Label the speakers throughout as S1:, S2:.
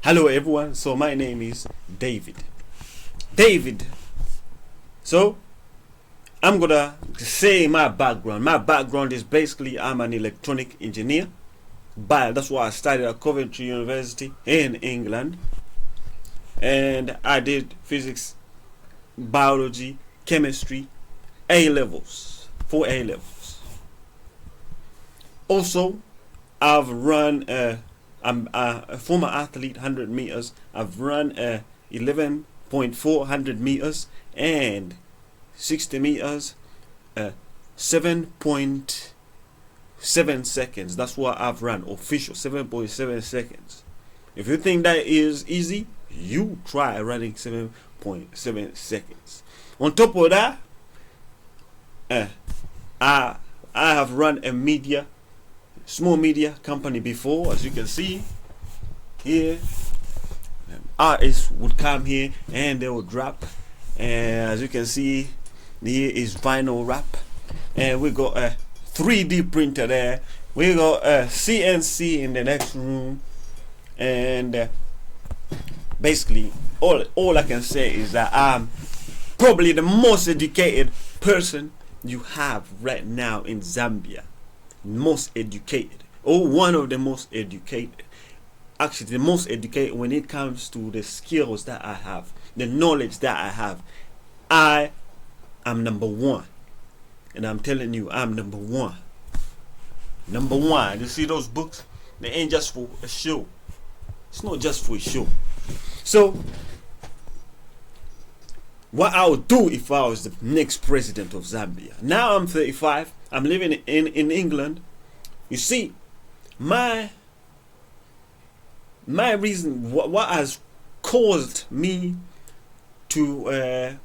S1: Hello everyone, so my name is David. So I'm gonna say my background. My background is basically I'm an electronic engineer, but that's why I studied at Coventry University in England, and I did physics, biology, chemistry, A levels, 4 A levels. Also, I'm a former athlete, 100 meters. I've run 11.400 meters and 60 meters, 7.7 seconds. That's what I've run, official 7.7 seconds. If you think that is easy, you try running 7.7 seconds. On top of that, I have run a small media company before. As you can see here, artists would come here and they would rap, and as you can see here is vinyl rap, and we got a 3D printer there, we got a CNC in the next room, and basically all I can say is that I'm probably the most educated person you have right now in Zambia. Most educated, or one of the most educated, actually the most educated when it comes to the skills that I have, the knowledge that I have. I am number one, and I'm telling you, I'm number one. You see those books, they ain't just for a show. It's not just for a show. So what I would do if I was the next president of Zambia. Now I'm 35. I'm living in England. You see, my reason, what has caused me to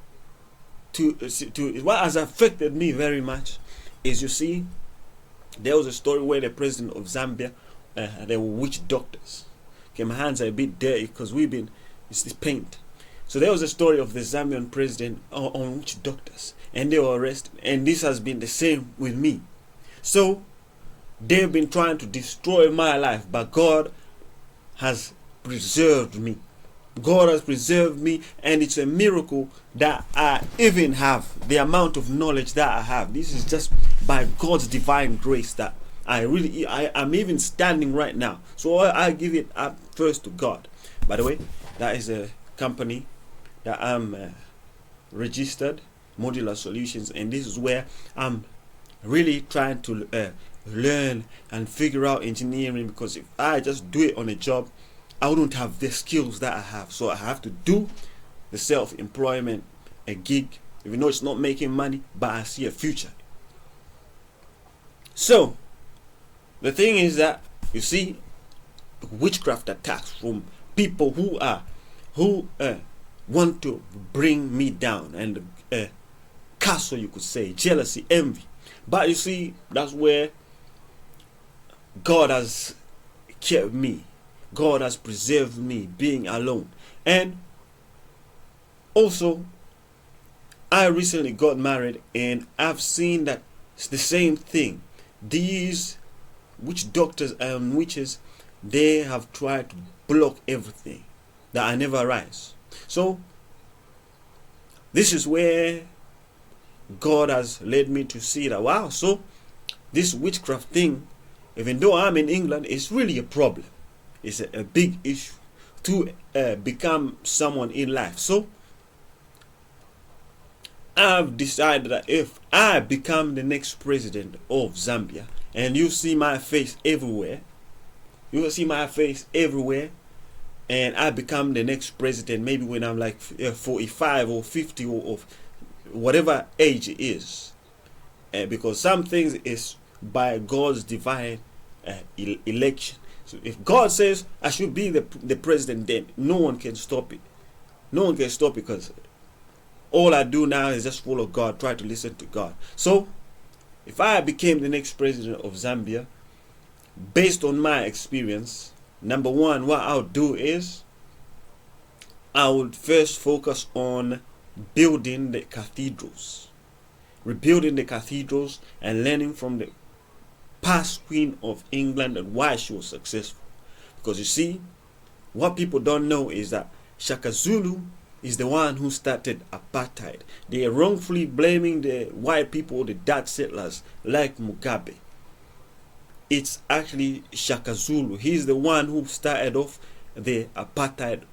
S1: what has affected me very much is, you see, there was a story where the president of Zambia, they were witch doctors. Okay, my hands are a bit dirty because it's this paint. So there was a story of the Zambian president on witch doctors, and they were arrested. And this has been the same with me. So they've been trying to destroy my life, but God has preserved me. God has preserved me, and it's a miracle that I even have the amount of knowledge that I have. This is just by God's divine grace that I'm even standing right now. So I give it up first to God. By the way, that is a company that I'm registered, Modular Solutions, and this is where I'm really trying to learn and figure out engineering, because if I just do it on a job, I wouldn't have the skills that I have. So I have to do the self-employment, a gig, even though it's not making money, but I see a future. So the thing is that, you see, witchcraft attacks from people who want to bring me down, and castle, you could say, jealousy, envy. But you see, that's where God has kept me. God has preserved me being alone. And also, I recently got married, and I've seen that it's the same thing. These witch doctors and witches, they have tried to block everything, that I never rise. So this is where God has led me to see that, wow, so this witchcraft thing, even though I'm in England, it's really a problem. It's a big issue to become someone in life. So I've decided that if I become the next president of Zambia, and you see my face everywhere, and I become the next president, maybe when I'm like 45 or 50 or whatever age it is, because some things is by God's divine election. So if God says I should be the president, then no one can stop it. No one can stop it, because all I do now is just follow God, try to listen to God. So if I became the next president of Zambia, based on my experience, number one, what I would do is I would first focus on building the cathedrals, rebuilding the cathedrals, and learning from the past queen of England and why she was successful. Because you see, What people don't know is that Shaka Zulu is the one who started apartheid. They are wrongfully blaming the white people, the Dutch settlers, like Mugabe. It's actually Shaka Zulu. He's the one who started off the apartheid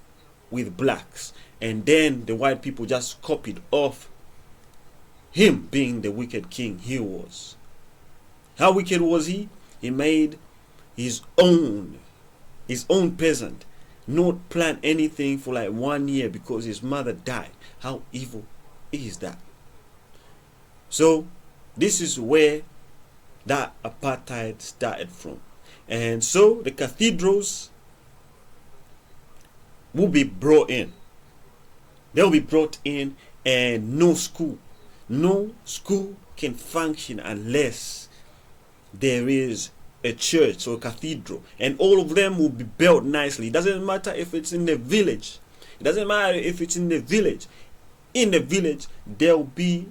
S1: with blacks, and then the white people just copied off him being the wicked king he was. How wicked was he? He made his own peasant not plan anything for like 1 year because his mother died. How evil is that? So this is where that apartheid started from. And so the cathedrals will be brought in. They'll be brought in, and no school can function unless there is a church or a cathedral, and all of them will be built nicely. It doesn't matter if it's in the village. It doesn't matter if it's in the village. In the village, there'll be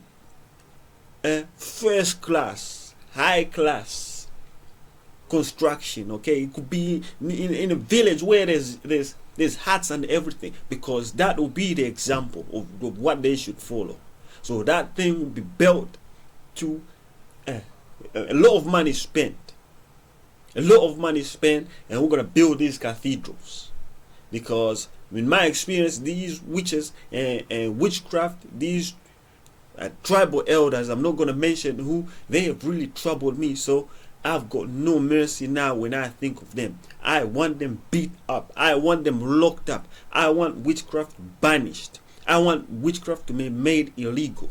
S1: a first class, high class construction. Okay, it could be in a village where there's huts and everything, because that will be the example of what they should follow. So that thing will be built to a lot of money spent. A lot of money spent, and we're going to build these cathedrals. Because in my experience, these witches and witchcraft, these tribal elders, I'm not going to mention who, they have really troubled me. So I've got no mercy now when I think of them. I want them beat up. I want them locked up. I want witchcraft banished. I want witchcraft to be made illegal.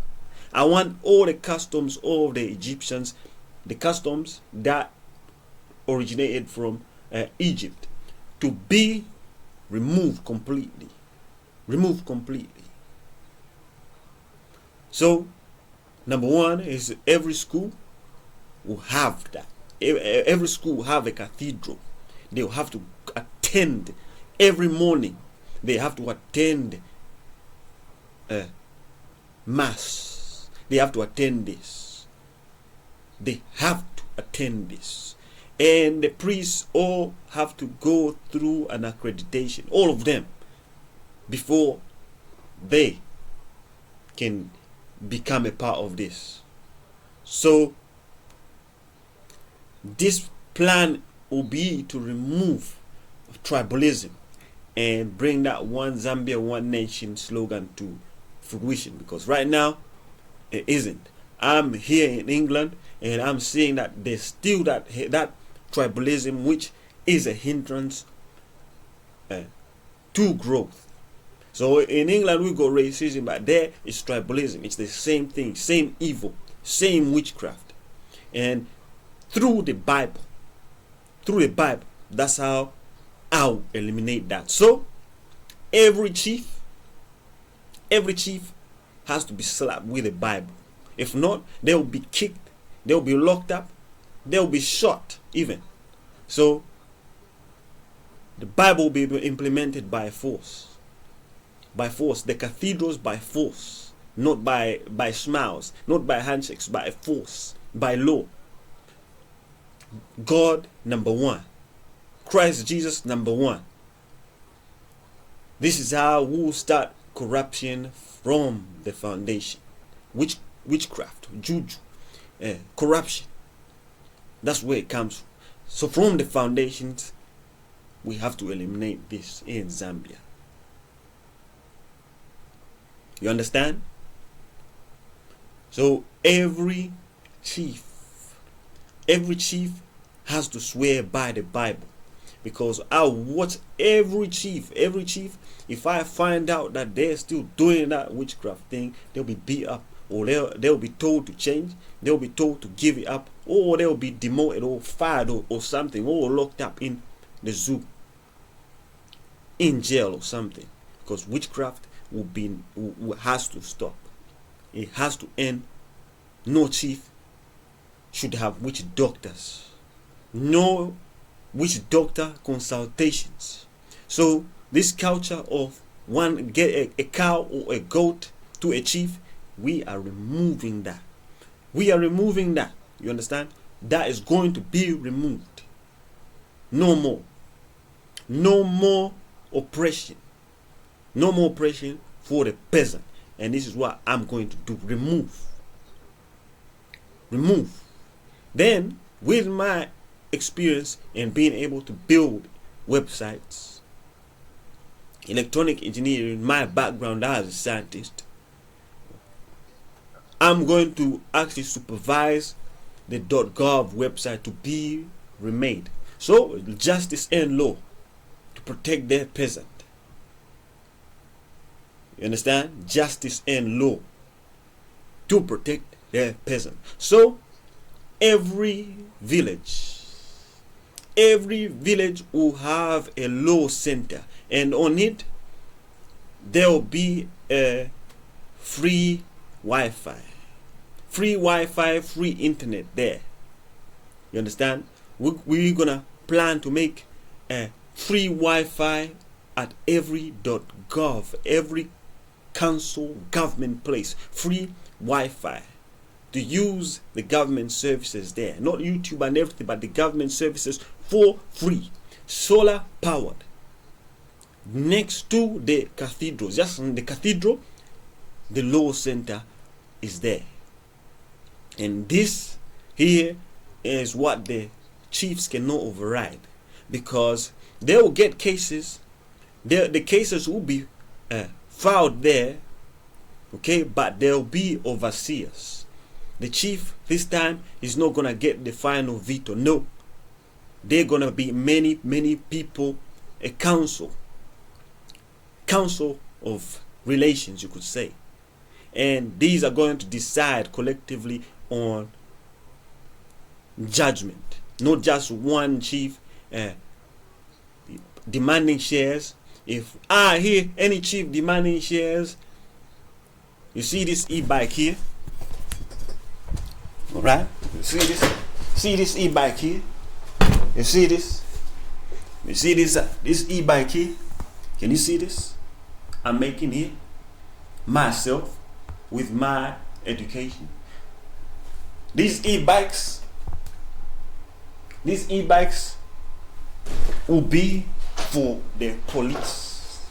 S1: I want all the customs of the Egyptians, the customs that originated from Egypt, to be removed completely. Removed completely. So, number one is every school will have that. Every school will have a cathedral. They will have to attend every morning. They have to attend mass. They have to attend this. They have to attend this. And the priests all have to go through an accreditation, all of them, before they can become a part of this. So this plan will be to remove tribalism and bring that one Zambia, one nation slogan to fruition, because right now it isn't. I'm here in England and I'm seeing that there's still that tribalism, which is a hindrance to growth. So in England we got racism, but there is tribalism. It's the same thing, same evil, same witchcraft. And through the Bible, that's how I'll eliminate that. So every chief has to be slapped with the Bible. If not, they'll be kicked, they'll be locked up, they'll be shot even. So the Bible will be implemented by force. By force. The cathedrals by force. Not by smiles, not by handshakes, by force, by law. God number one. Christ Jesus number one. This is how we'll start corruption from the foundation. Witchcraft, juju, corruption. That's where it comes from. So from the foundations, we have to eliminate this in Zambia. You understand? So every chief has to swear by the Bible, because I watch every chief. If I find out that they're still doing that witchcraft thing, they'll be beat up, or they'll be told to change, they'll be told to give it up, or they'll be demoted or fired or something, or locked up in the zoo, in jail or something, because witchcraft has to stop. It has to end. No chief should have witch doctors. No witch doctor consultations. So this culture of one get a cow or a goat to a chief, we are removing that. We are removing that. You understand? That is going to be removed. No more. No more oppression. No more oppression for the peasant. And this is what I'm going to do. Remove. Then, with my experience in being able to build websites, electronic engineering, my background as a scientist, I'm going to actually supervise the .gov website to be remade. So, justice and law to protect their peasant. You understand? Justice and law to protect their peasant. So, every village will have a law center, and on it there will be a free Wi-Fi, free internet there. You understand? We're gonna plan to make a free Wi-Fi at every .gov, every council, government place, free Wi-Fi to use the government services there, not YouTube and everything, but the government services for free, solar powered, next to the cathedral. Just in the cathedral, the law center is there. And this here is what the chiefs cannot override, because they will get cases. The cases will be filed there, okay, but there will be overseers. The chief this time is not gonna get the final veto. No, they're gonna be many people, a council of relations, you could say, and these are going to decide collectively on judgment. Not just one chief demanding shares. If I hear any chief demanding shares, you see this e-bike here, all right? You see this e-bike here. You see this e-bike here. Can you see this? I'm making it myself with my education. These e-bikes will be for the police.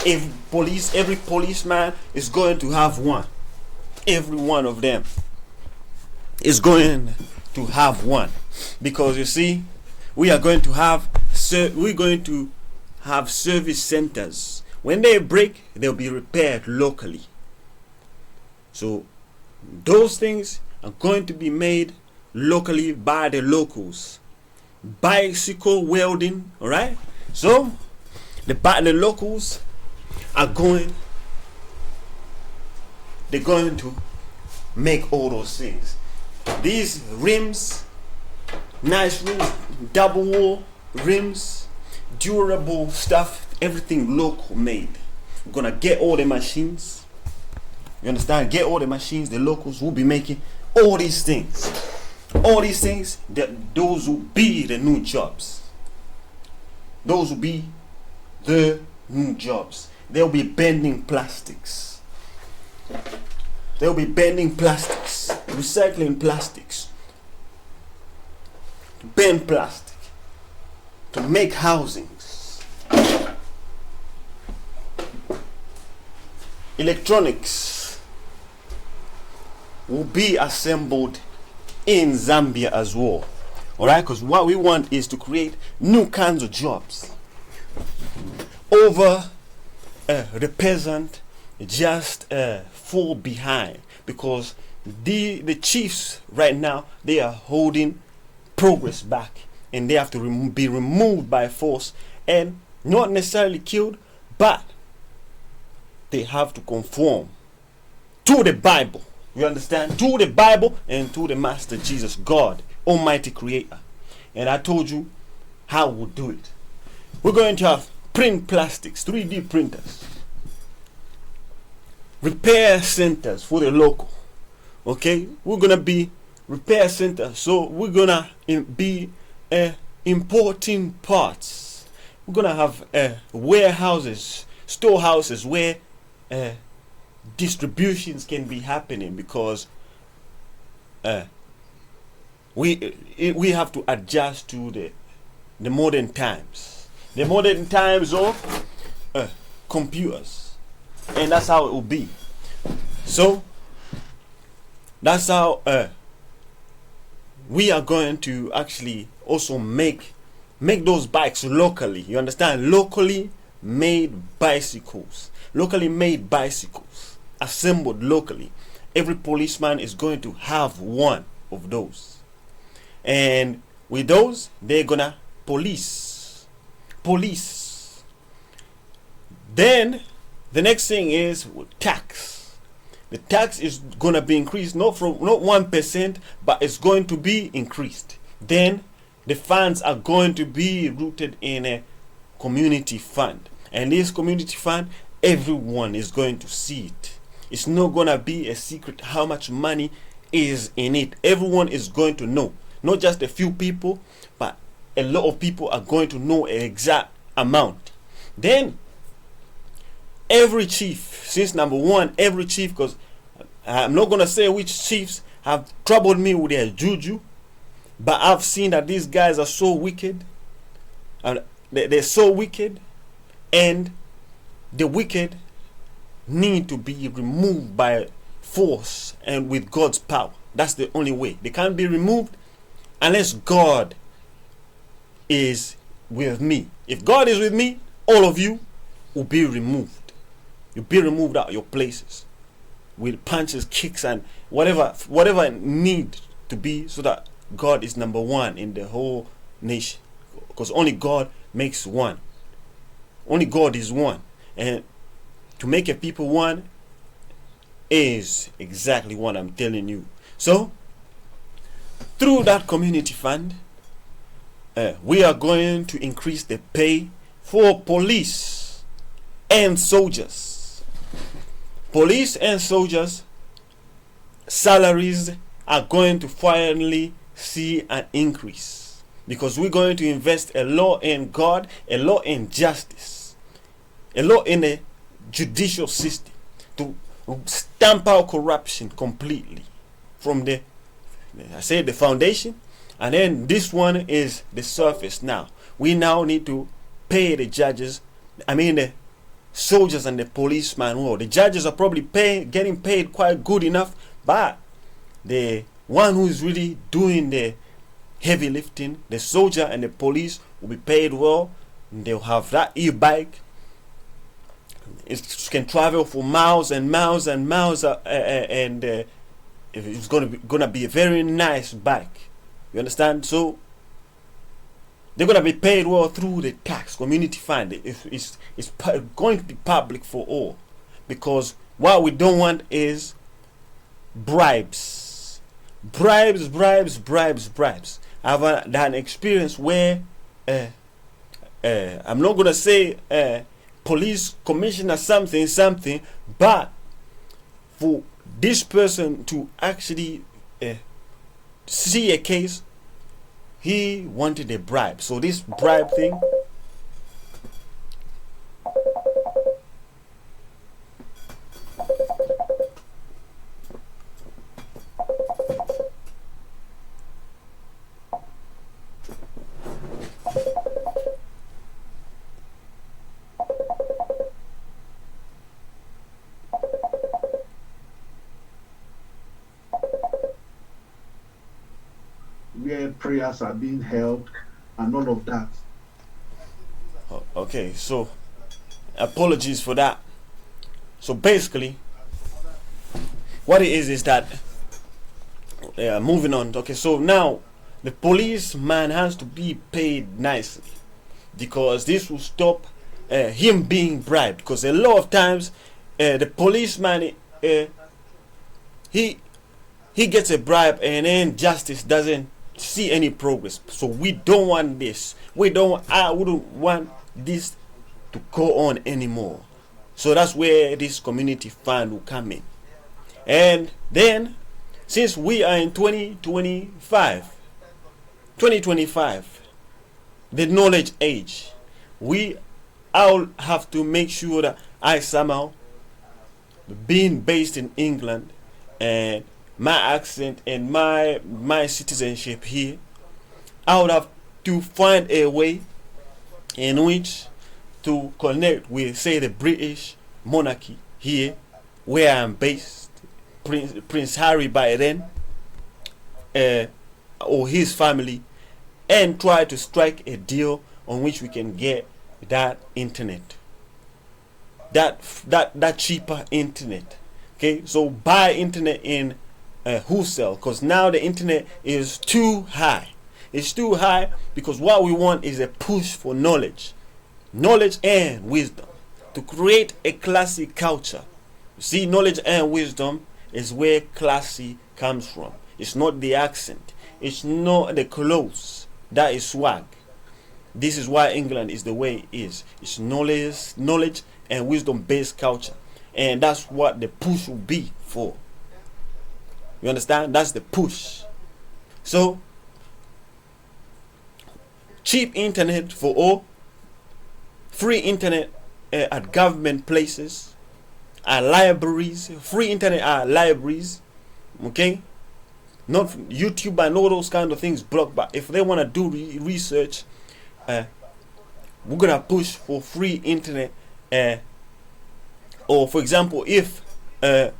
S1: Every policeman is going to have one. Every one of them is going to have one, because you see, we're going to have service centers. When they break, they'll be repaired locally. So those things are going to be made locally by the locals. Bicycle welding, all right? So the locals are going to make all those things. These rims, nice rims, double wall rims, durable stuff, everything local made. We're gonna get all the machines. You understand? Get all the machines. The locals will be making all these things. All these things, those will be the new jobs. Those will be the new jobs. They'll be bending plastics. They'll be bending plastics, recycling plastics, to bend plastic, to make housings. Electronics will be assembled in Zambia as well. Alright, because what we want is to create new kinds of jobs over the peasant just fall behind, because the chiefs right now, they are holding progress back, and they have to be removed by force, and not necessarily killed, but they have to conform to the Bible. You understand? To the Bible and to the Master Jesus, God, Almighty Creator. And I told you how we'll do it. We're going to have print plastics, 3D printers, repair centers for the local. Okay, we're gonna be repair centers, so we're gonna be importing parts. We're gonna have warehouses, storehouses where distributions can be happening, because we have to adjust to the modern times. The modern times of computers, and that's how it will be. So that's how we are going to actually also make those bikes locally. You understand? Locally made bicycles, assembled locally. Every policeman is going to have one of those, and with those they're gonna police. Then the next thing is tax. The tax is gonna be increased, not 1%, but it's going to be increased. Then the funds are going to be rooted in a community fund, and this community fund, everyone is going to see it. It's not gonna be a secret how much money is in it. Everyone is going to know, not just a few people, but a lot of people are going to know an exact amount. Then every chief, since number one, every chief, because I'm not gonna say which chiefs have troubled me with their juju, but I've seen that these guys are so wicked, and they're so wicked, and the wicked need to be removed by force and with God's power. That's the only way. They can't be removed unless God is with me. If God is with me, all of you will be removed. You'll be removed out of your places with punches, kicks, and whatever need to be, so that God is number one in the whole nation. Because only God makes one. Only God is one. And to make a people one is exactly what I'm telling you. So through that community fund, we are going to increase the pay for police and soldiers. Police and soldiers salaries are going to finally see an increase, because we're going to invest a lot in God, a lot in justice, a lot in the judicial system to stamp out corruption completely from the foundation. And then this one is the surface. Now we now need to pay the judges, the soldiers and the policemen. Well, the judges are probably getting paid quite good enough, but the one who is really doing the heavy lifting, the soldier and the police, will be paid well. They'll have that e-bike. It can travel for miles and miles and miles, and it's gonna be a very nice bike. You understand? So they're gonna be paid well through the tax community fund. It's going to be public for all, because what we don't want is bribes. I've had an experience where I'm not gonna say police commissioner something, but for this person to actually see a case, he wanted a bribe. So this bribe thing,
S2: where prayers are being held and all of that.
S1: Okay, so apologies for that. So basically what it is that moving on. Okay, so now the policeman has to be paid nicely, because this will stop him being bribed. Because a lot of times the policeman he gets a bribe, and then justice doesn't see any progress. So we don't want this. I wouldn't want this to go on anymore. So that's where this community fund will come in. And then, since we are in 2025, the knowledge age, I'll have to make sure that I somehow, being based in England, and my accent and my citizenship here, I would have to find a way in which to connect with, say, the British monarchy here, where I'm based, Prince Harry by then, or his family, and try to strike a deal on which we can get that internet, that cheaper internet. Okay, so buy internet in wholesale, because now the internet is too high. It's too high because what we want is a push for knowledge and wisdom, to create a classy culture. You see, knowledge and wisdom is where classy comes from. It's not the accent, it's not the clothes. That is swag. This is why England is the way it is. It's knowledge and wisdom based culture, and that's what the push will be for. You understand? That's the push. So cheap internet for all, free internet at government places, at libraries, free internet at libraries, okay? Not YouTube and all those kind of things blocked, but if they want to do research, we're gonna push for free internet. Or for example, if a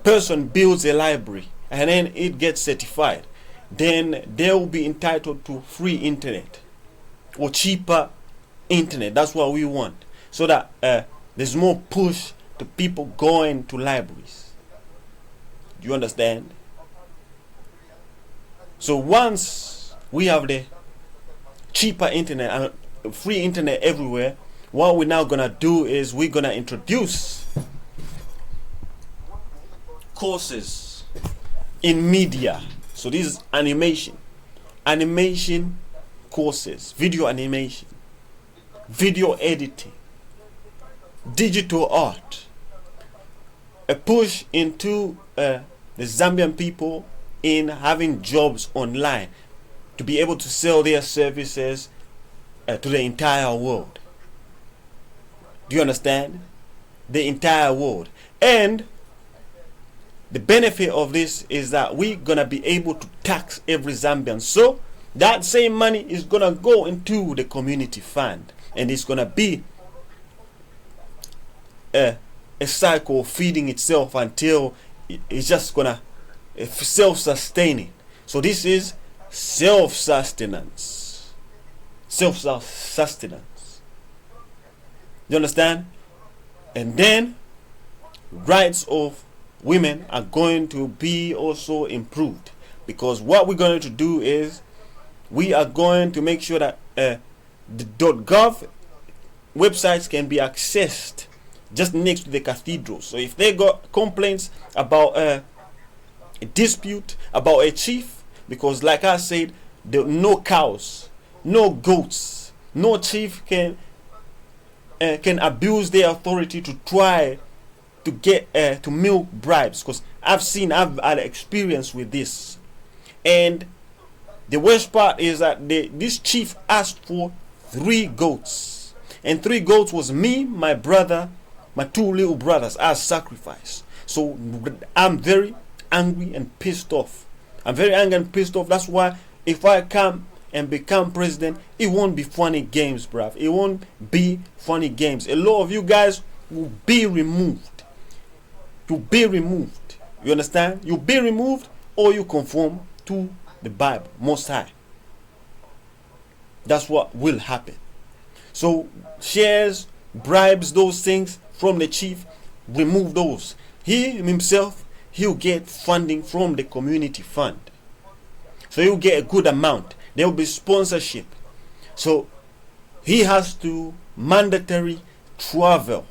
S1: person builds a library and then it gets certified, then they'll be entitled to free internet or cheaper internet. That's what we want, so that there's more push to people going to libraries. Do you understand? So once we have the cheaper internet and free internet everywhere, what we're now gonna do is we're gonna introduce courses in media. So this is animation courses, video animation, video editing, digital art, a push into the Zambian people in having jobs online, to be able to sell their services to the entire world. Do you understand? The entire world. And the benefit of this is that we're gonna be able to tax every Zambian. So that same money is gonna go into the community fund, and it's gonna be a cycle of feeding itself until it's just gonna self-sustaining. So this is self-sustenance. You understand? And then rights of women are going to be also improved, because what we're going to do is we are going to make sure that the .gov websites can be accessed just next to the cathedral. So if they got complaints about a dispute about a chief, because like I said, no cows, no goats, no chief can abuse their authority to try to get to milk bribes, because I've had experience with this. And the worst part is that this chief asked for 3 goats, and 3 goats was me, my brother, my 2 little brothers as sacrifice. So I'm very angry and pissed off. That's why if I come and become president, it won't be funny games, bruv. It won't be funny games. A lot of you guys will be removed. You understand? You'll be removed, or you conform to the Bible Most High. That's what will happen. So shares, bribes, those things from the chief, remove those. He himself, he'll get funding from the community fund. So he'll get a good amount. There will be sponsorship. So he has to mandatory travel.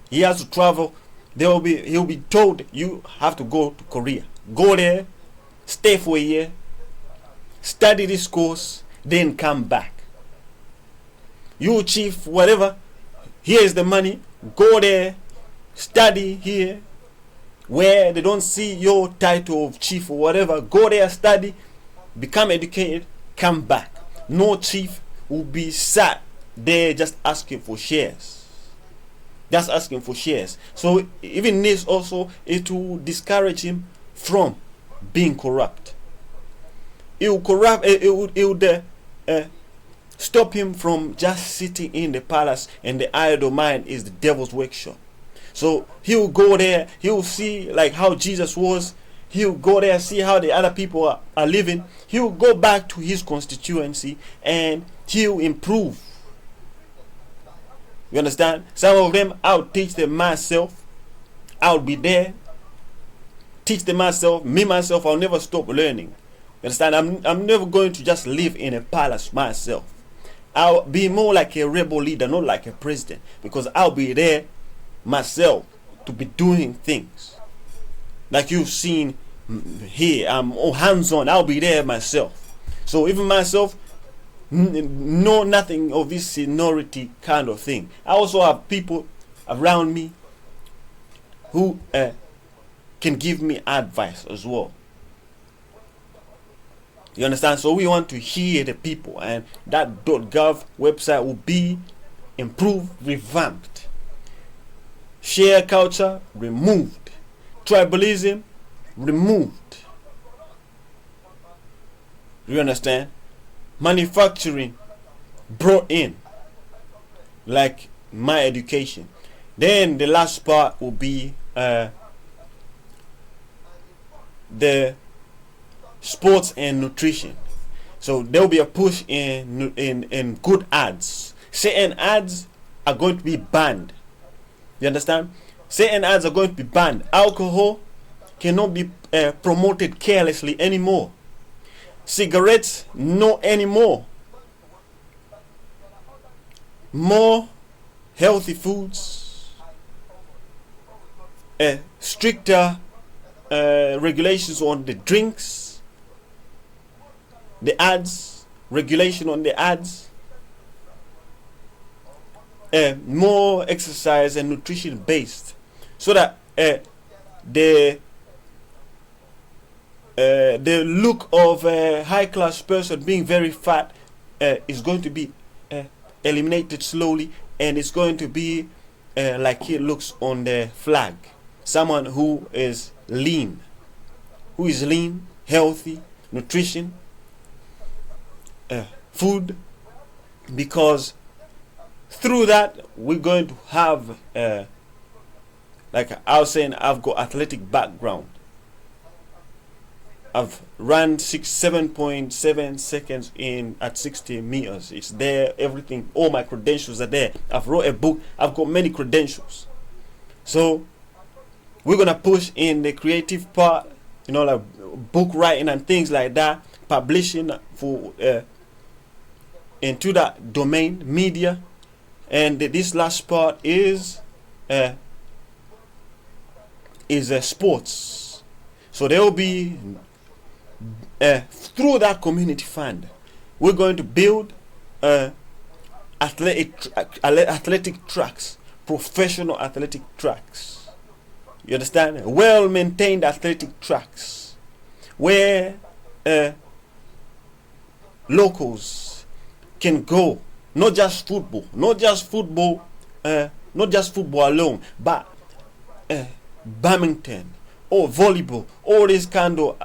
S1: He has to travel. He'll be told, you have to go to Korea. Go there, stay for a year, study this course, then come back. You chief, whatever, here is the money. Go there, study here, where they don't see your title of chief or whatever. Go there, study, become educated, come back. No chief will be sat there just asking for shares. Just asking for shares. So even this also, it will discourage him from being corrupt. It will Stop him from just sitting in the palace, and the idle mind is the devil's workshop. So he'll go there, he'll see like how Jesus was, he'll go there, see how the other people are living, he'll go back to his constituency and he'll improve. You understand? Some of them, I'll teach them myself. I'll be there, teach them myself. Me myself, I'll never stop learning. You understand? I'm never going to just live in a palace myself. I'll be more like a rebel leader, not like a president, because I'll be there myself to be doing things like you've seen here. I'm hands-on. I'll be there myself. So even myself, know nothing of this seniority kind of thing. I also have people around me who can give me advice as well. You understand? So we want to hear the people, and that .gov website will be improved, revamped. Share culture removed. Tribalism removed. You understand? Manufacturing brought in, like my education. Then the last part will be the sports and nutrition. So there will be a push in good ads. Certain ads are going to be banned. You understand? Certain ads are going to be banned. Alcohol cannot be promoted carelessly anymore. Cigarettes, no anymore. More healthy foods. Stricter regulations on the drinks. The ads, regulation on the ads. More exercise and nutrition based, so that the look of a high class person being very fat is going to be eliminated slowly, and it's going to be like it looks on the flag. Someone who is lean, healthy, nutrition, food, because through that we're going to have like I was saying, I've got athletic background. I've run 7.7 seconds in at 60 meters. It's there, everything, all my credentials are there. I've wrote a book. I've got many credentials. So we're gonna push in the creative part, like book writing and things like that, publishing for into that domain, media. And this last part is sports. So there will be through that community fund, we're going to build athletic tracks, professional athletic tracks. You understand? Well-maintained athletic tracks where locals can go. Not just football alone, but badminton or volleyball, all these kind of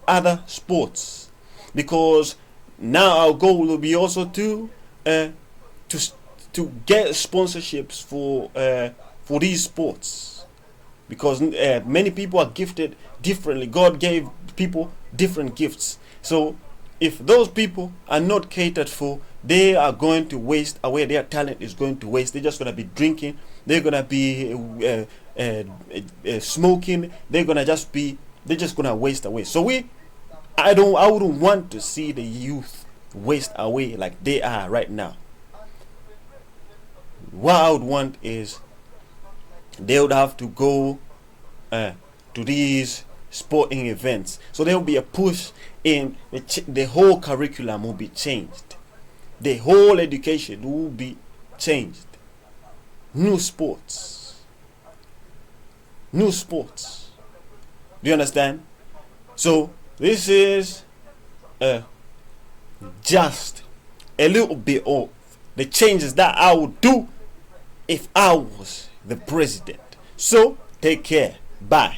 S1: other sports. Because now our goal will be also to get sponsorships for these sports, because many people are gifted differently. God gave people different gifts. So if those people are not catered for, they are going to waste away. Their talent is going to waste. They're just going to be drinking. They're going to be smoking. They're just going to waste away. So I wouldn't want to see the youth waste away like they are right now. What I would want is they would have to go to these sporting events. So there will be a push in the whole curriculum will be changed. The whole education will be changed. New sports. Do you understand? So this is just a little bit of the changes that I would do if I was the president. So take care. Bye.